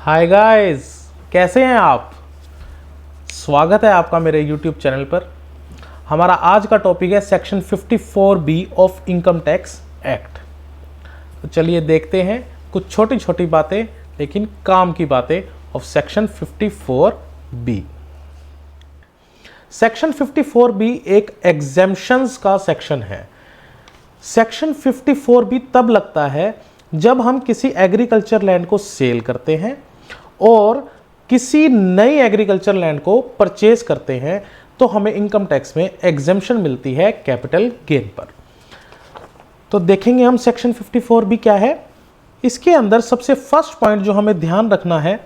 Hi guys, कैसे हैं आप। स्वागत है आपका मेरे YouTube चैनल पर। हमारा आज का टॉपिक है section 54B of income tax act. तो चलिए देखते हैं कुछ छोटी छोटी बातें लेकिन काम की बातें of section 54B। Section 54B एक एग्जेम्पशंस का सेक्शन है। सेक्शन 54B तब लगता है जब हम किसी एग्रीकल्चर लैंड को सेल करते हैं और किसी नई एग्रीकल्चर लैंड को परचेज करते हैं तो हमें इनकम टैक्स में एग्जेम्पशन मिलती है कैपिटल गेन पर। तो देखेंगे हम सेक्शन 54B क्या है। इसके अंदर सबसे फर्स्ट पॉइंट जो हमें ध्यान रखना है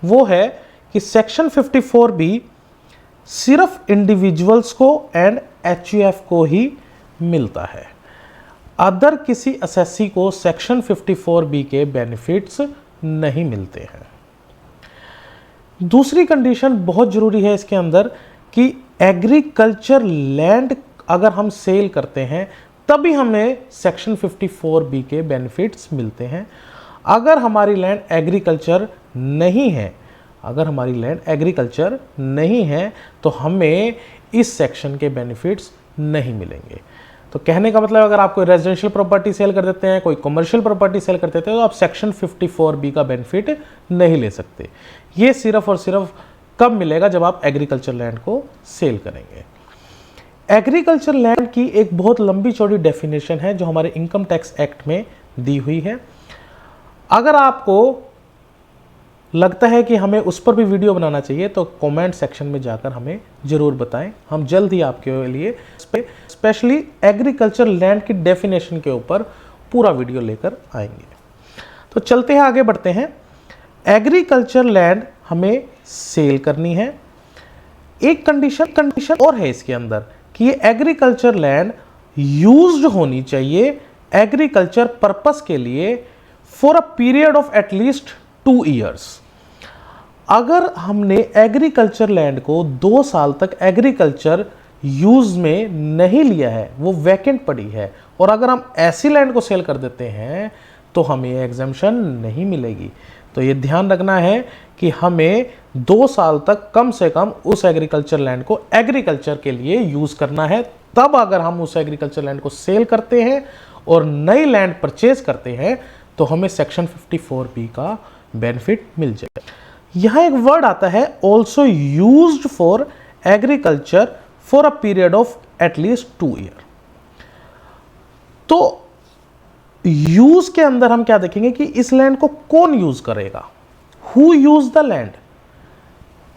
वो है कि सेक्शन 54B सिर्फ इंडिविजुअल्स को एंड HUF को ही मिलता है। अदर किसी असेसी को सेक्शन 54B के बेनिफिट्स नहीं मिलते हैं। दूसरी कंडीशन बहुत जरूरी है इसके अंदर कि एग्रीकल्चर लैंड अगर हम सेल करते हैं तभी हमें सेक्शन 54B के बेनिफिट्स मिलते हैं। अगर हमारी लैंड एग्रीकल्चर नहीं है तो हमें इस सेक्शन के बेनिफिट्स नहीं मिलेंगे। तो कहने का मतलब अगर आप कोई रेजिडेंशियल प्रॉपर्टी सेल कर देते हैं, कोई कमर्शियल प्रॉपर्टी सेल कर देते हैं तो आप सेक्शन 54B का बेनिफिट नहीं ले सकते। ये सिर्फ और सिर्फ कब मिलेगा जब आप एग्रीकल्चर लैंड को सेल करेंगे। एग्रीकल्चर लैंड की एक बहुत लंबी चौड़ी डेफिनेशन है जो हमारे इनकम टैक्स एक्ट में दी हुई है। अगर आपको लगता है कि हमें उस पर भी वीडियो बनाना चाहिए तो कमेंट सेक्शन में जाकर हमें जरूर बताएं। हम जल्द ही आपके लिए स्पेशली एग्रीकल्चर लैंड की डेफिनेशन के ऊपर पूरा वीडियो लेकर आएंगे। तो चलते हैं, आगे बढ़ते हैं। एग्रीकल्चर लैंड हमें सेल करनी है। एक कंडीशन और है इसके अंदर कि ये एग्रीकल्चर लैंड यूज्ड होनी चाहिए एग्रीकल्चर पर्पस के लिए for a period of at least 2 years. अगर हमने एग्रीकल्चर लैंड को 2 साल तक एग्रीकल्चर यूज में नहीं लिया है, वो वैकेंट पड़ी है, और अगर हम ऐसी लैंड को सेल कर देते हैं तो हमें एग्जेम्पशन नहीं मिलेगी। तो ये ध्यान रखना है कि हमें 2 साल तक कम से कम उस एग्रीकल्चर लैंड को एग्रीकल्चर के लिए यूज करना है। तब अगर हम उस एग्रीकल्चर लैंड को सेल करते हैं और नई लैंड परचेज करते हैं तो हमें सेक्शन 54B का बेनिफिट मिल जाएगा। यहां एक वर्ड आता है also used for agriculture for a period of at least 2 year. तो यूज के अंदर हम क्या देखेंगे कि इस लैंड को कौन यूज करेगा, हु यूज द लैंड।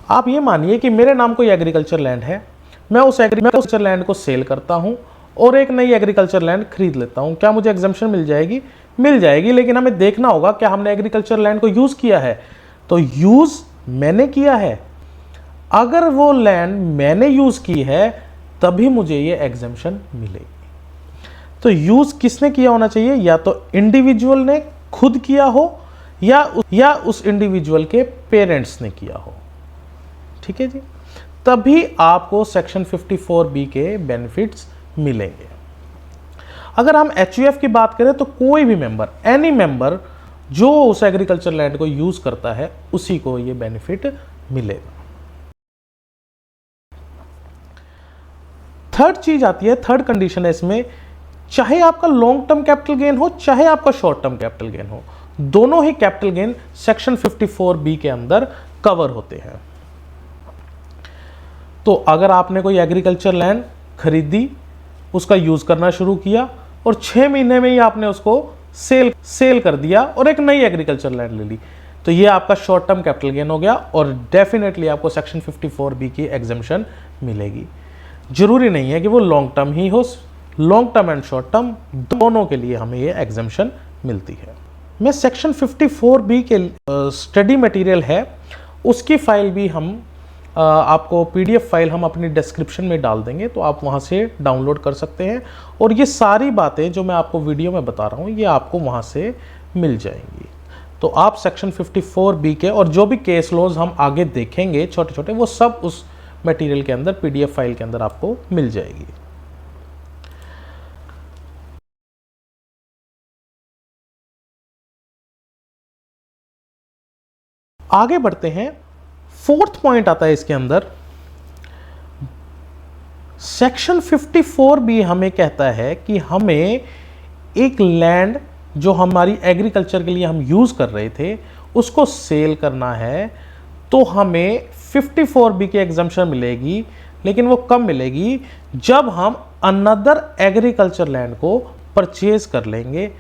आप ये मानिए कि मेरे नाम कोई एग्रीकल्चर लैंड है, मैं उस एग्रीकल्चर लैंड को सेल करता हूं और एक नई एग्रीकल्चर लैंड खरीद लेता हूं। क्या मुझे एग्जेम्पशन मिल जाएगी? मिल जाएगी, लेकिन हमें देखना होगा क्या हमने एग्रीकल्चर लैंड को यूज किया है। तो यूज मैंने किया है, अगर वो लैंड मैंने यूज की है तभी मुझे ये एग्जेम्पशन मिलेगी। तो यूज किसने किया होना चाहिए? या तो इंडिविजुअल ने खुद किया हो या उस इंडिविजुअल के पेरेंट्स ने किया हो। ठीक है जी, तभी आपको सेक्शन 54B के बेनिफिट्स मिलेंगे। अगर हम HUF की बात करें तो कोई भी मेंबर, एनी मेंबर जो उस एग्रीकल्चर लैंड को यूज करता है उसी को ये बेनिफिट मिलेगा। थर्ड चीज आती है, थर्ड कंडीशन है इसमें, चाहे आपका लॉन्ग टर्म कैपिटल गेन हो चाहे आपका शॉर्ट टर्म कैपिटल गेन हो, दोनों ही कैपिटल गेन सेक्शन 54B के अंदर कवर होते हैं। तो अगर आपने कोई एग्रीकल्चर लैंड खरीदी, उसका यूज करना शुरू किया और 6 महीने में ही आपने उसको सेल कर दिया और एक नई एग्रीकल्चर लैंड ले ली, तो ये आपका शॉर्ट टर्म कैपिटल गेन हो गया और डेफिनेटली आपको सेक्शन 54B की एग्जेम्पशन मिलेगी। जरूरी नहीं है कि वो लॉन्ग टर्म ही हो, long term and short term दोनों के लिए हमें ये एग्जेम्पशन मिलती है। मैं सेक्शन 54B के स्टडी मटेरियल है, उसकी फाइल भी हम आपको PDF फाइल हम अपनी डिस्क्रिप्शन में डाल देंगे, तो आप वहाँ से डाउनलोड कर सकते हैं और ये सारी बातें जो मैं आपको वीडियो में बता रहा हूँ ये आपको वहाँ से मिल जाएंगी। तो आप सेक्शन 54B के और जो भी केस लॉज हम आगे देखेंगे छोटे छोटे, वो सब उस मटेरियल के अंदर PDF फाइल के अंदर आपको मिल जाएगी। आगे बढ़ते हैं, फोर्थ पॉइंट आता है इसके अंदर, सेक्शन 54 भी हमें कहता है कि हमें एक लैंड जो हमारी एग्रीकल्चर के लिए हम यूज कर रहे थे उसको सेल करना है, तो हमें 54B की एग्जम्पशन मिलेगी, लेकिन वो कब मिलेगी, जब हम अनदर एग्रीकल्चर लैंड को परचेज कर लेंगे।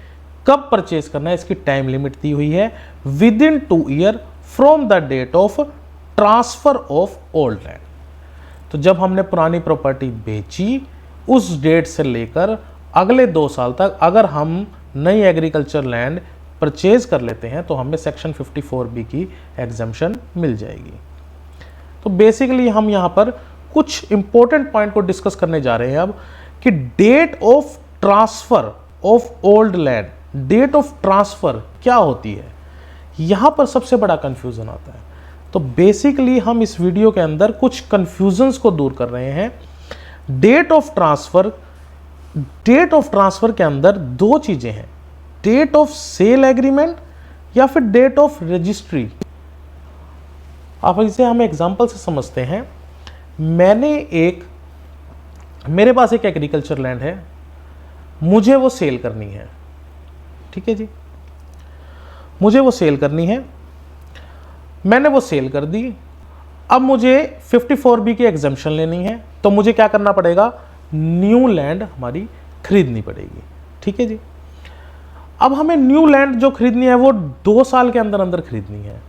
कब परचेज करना है, इसकी टाइम लिमिट दी हुई है, within 2 year from the date of transfer of old land. तो जब हमने पुरानी प्रॉपर्टी बेची उस डेट से लेकर अगले 2 साल तक अगर हम नई एग्रीकल्चर लैंड परचेज कर लेते हैं तो हमें सेक्शन 54B की एग्जम्पशन मिल जाएगी। तो बेसिकली हम यहाँ पर कुछ इंपॉर्टेंट पॉइंट को डिस्कस करने जा रहे हैं अब, कि date of transfer of old land, date of transfer क्या होती है, यहाँ पर सबसे बड़ा कंफ्यूजन आता है। तो बेसिकली हम इस वीडियो के अंदर कुछ कंफ्यूजन्स को दूर कर रहे हैं। डेट ऑफ ट्रांसफर के अंदर 2 चीजें हैं, डेट ऑफ सेल एग्रीमेंट या फिर डेट ऑफ रजिस्ट्री। आप इसे हम एग्जांपल से समझते हैं। मेरे पास एक एग्रीकल्चर लैंड है, मुझे वो सेल करनी है, ठीक है जी, मुझे वो सेल करनी है, मैंने वो सेल कर दी। अब मुझे 54B की एग्जम्पशन लेनी है, तो मुझे क्या करना पड़ेगा, न्यू लैंड हमारी खरीदनी पड़ेगी, ठीक है जी। अब हमें न्यू लैंड जो खरीदनी है वो 2 साल के अंदर अंदर खरीदनी है,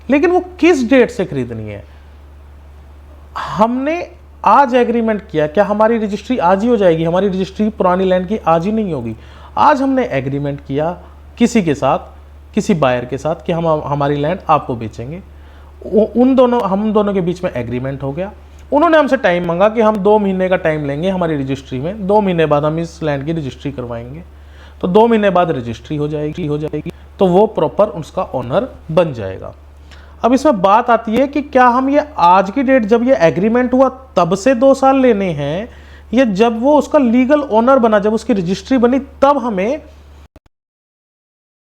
लेकिन वो किस डेट से खरीदनी है। हमने आज एग्रीमेंट किया, क्या हमारी रजिस्ट्री आज ही हो जाएगी, हमारी रजिस्ट्री पुरानी लैंड की आज ही नहीं होगी। आज हमने एग्रीमेंट किया किसी के साथ, किसी बायर के साथ कि हम हमारी लैंड आपको बेचेंगे, हम दोनों के बीच में एग्रीमेंट हो गया। उन्होंने हमसे टाइम मांगा कि हम 2 महीने का टाइम लेंगे हमारी रजिस्ट्री में, 2 महीने बाद हम इस लैंड की रजिस्ट्री करवाएंगे। तो 2 महीने बाद रजिस्ट्री हो जाएगी, तो वो प्रॉपर उसका ओनर बन जाएगा। अब इसमें बात आती है कि क्या हम ये आज की डेट जब ये एग्रीमेंट हुआ तब से 2 साल लेने हैं, या जब वो उसका लीगल ओनर बना, जब उसकी रजिस्ट्री बनी तब हमें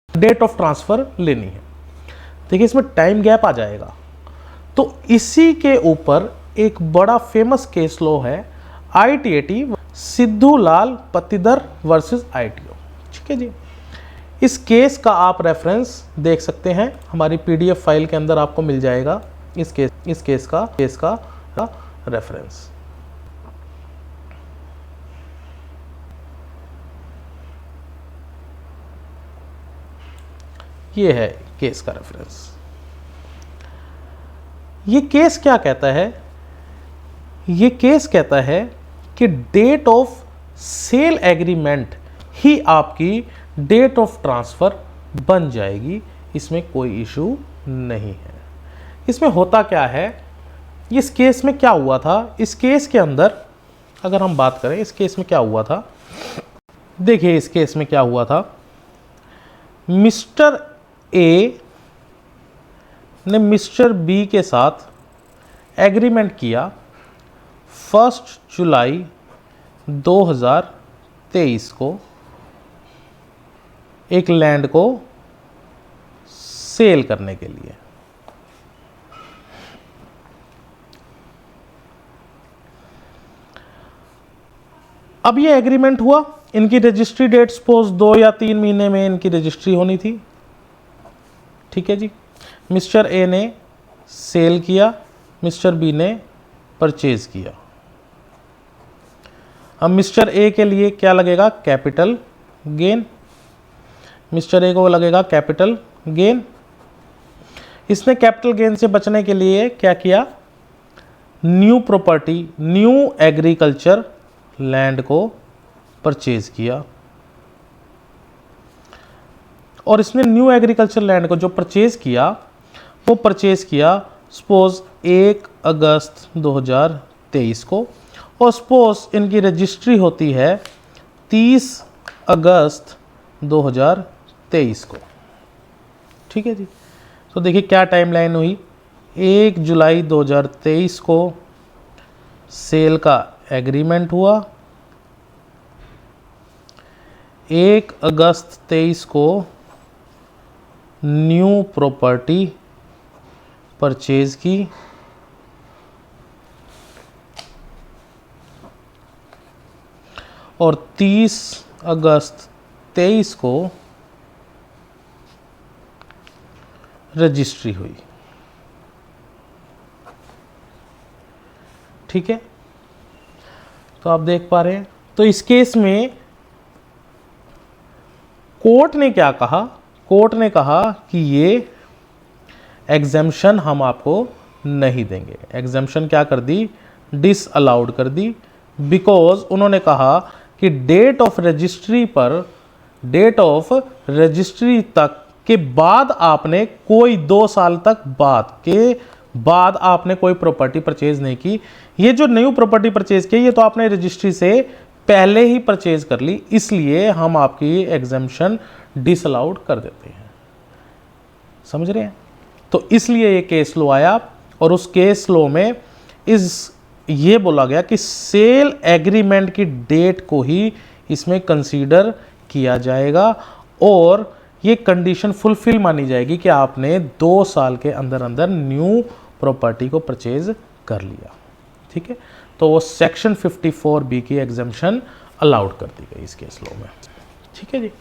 डेट ऑफ ट्रांसफर लेनी है। देखिए इसमें टाइम गैप आ जाएगा। तो इसी के ऊपर एक बड़ा फेमस केस लॉ है ITAT, सिद्धू लाल पतिदर वर्सेस ITO, ठीक है जी। इस केस का आप रेफरेंस देख सकते हैं, हमारी PDF फाइल के अंदर आपको मिल जाएगा इस केस का रेफरेंस। ये है केस का रेफरेंस। ये केस क्या कहता है, ये केस कहता है कि डेट ऑफ सेल एग्रीमेंट ही आपकी डेट ऑफ ट्रांसफर बन जाएगी, इसमें कोई इशू नहीं है। इसमें होता क्या है, इस केस में क्या हुआ था, इस केस के अंदर अगर हम बात करें, इस केस में क्या हुआ था, देखिए इस केस में क्या हुआ था, मिस्टर ए ने मिस्टर बी के साथ एग्रीमेंट किया 1 जुलाई 2023 को एक लैंड को सेल करने के लिए। अब ये एग्रीमेंट हुआ, इनकी रजिस्ट्री डेट सपोज 2 या 3 महीने में इनकी रजिस्ट्री होनी थी, ठीक है जी। मिस्टर ए ने सेल किया, मिस्टर बी ने परचेज किया। अब मिस्टर ए के लिए क्या लगेगा, कैपिटल गेन, मिस्टर ए को लगेगा कैपिटल गेन। इसने कैपिटल गेन से बचने के लिए क्या किया, new property, new agriculture land को परचेज किया। और इसने न्यू एग्रीकल्चर लैंड को जो परचेज किया, वो परचेज किया सपोज 1 अगस्त 2023 को, और सपोज इनकी रजिस्ट्री होती है 30 अगस्त 2023 को, ठीक है जी। तो देखिए क्या टाइमलाइन हुई, 1 जुलाई 2023 को सेल का एग्रीमेंट हुआ, 1 अगस्त 23 को न्यू प्रॉपर्टी परचेज की और 30 अगस्त 23 को रजिस्ट्री हुई। ठीक है, तो आप देख पा रहे हैं। तो इस केस में कोर्ट ने क्या कहा? कोर्ट ने कहा कि ये एग्जेम्पशन हम आपको नहीं देंगे। एग्जेम्पशन क्या कर दी? डिसअलाउड कर दी। बिकॉज उन्होंने कहा कि डेट ऑफ रजिस्ट्री तक के बाद आपने कोई 2 साल तक बाद आपने कोई प्रॉपर्टी परचेज नहीं की। ये जो न्यू प्रॉपर्टी परचेज की ये तो आपने रजिस्ट्री से पहले ही परचेज कर ली, इसलिए हम आपकी एग्जेम्पशन डिसअलाउड कर देते हैं। समझ रहे हैं? तो इसलिए ये केस लो आया और उस केस लो में ये बोला गया कि सेल एग्रीमेंट की डेट को ही इसमें कंसीडर किया जाएगा और ये कंडीशन फुलफिल मानी जाएगी कि आपने 2 साल के अंदर अंदर न्यू प्रॉपर्टी को परचेज कर लिया। ठीक है, तो वो सेक्शन 54B की एग्जेम्पशन अलाउड कर दी गई इस केस लॉ में। ठीक है जी।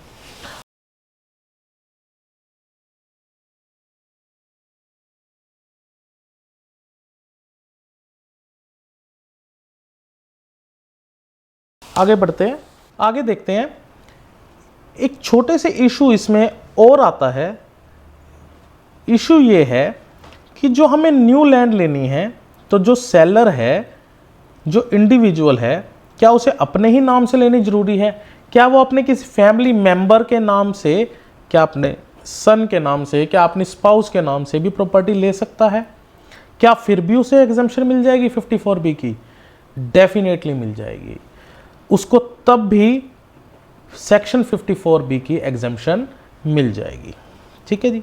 आगे बढ़ते हैं, आगे देखते हैं। एक छोटे से इशू इसमें और आता है। इशू ये है कि जो हमें न्यू लैंड लेनी है तो जो सेलर है, जो इंडिविजुअल है, क्या उसे अपने ही नाम से लेनी जरूरी है? क्या वो अपने किसी फैमिली मेंबर के नाम से, क्या अपने सन के नाम से, क्या अपनी स्पाउस के नाम से भी प्रॉपर्टी ले सकता है? क्या फिर भी उसे एग्जेम्पशन मिल जाएगी 54B की? डेफिनेटली मिल जाएगी। उसको तब भी सेक्शन 54B की एग्जेम्पशन मिल जाएगी। ठीक है जी।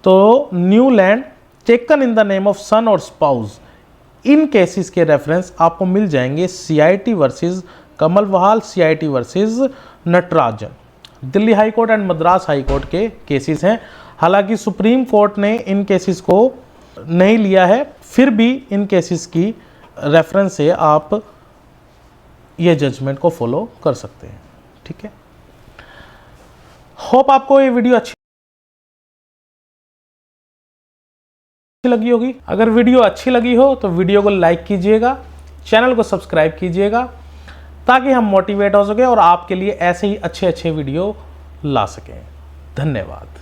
तो new land taken in the name of son और स्पाउस, इन केसेस के रेफरेंस आपको मिल जाएंगे CIT versus Kamalwal, CIT versus Natarajan. Delhi high court and Madras high court के केसेस हैं। हालांकि सुप्रीम कोर्ट ने इन केसेस को नहीं लिया है, फिर भी इन केसेस की रेफरेंस से आप ये जजमेंट को फॉलो कर सकते हैं। ठीक है, होप आपको ये वीडियो अच्छी लगी होगी। अगर वीडियो अच्छी लगी हो तो वीडियो को लाइक कीजिएगा, चैनल को सब्सक्राइब कीजिएगा ताकि हम मोटिवेट हो सके और आपके लिए ऐसे ही अच्छे वीडियो ला सकें। धन्यवाद।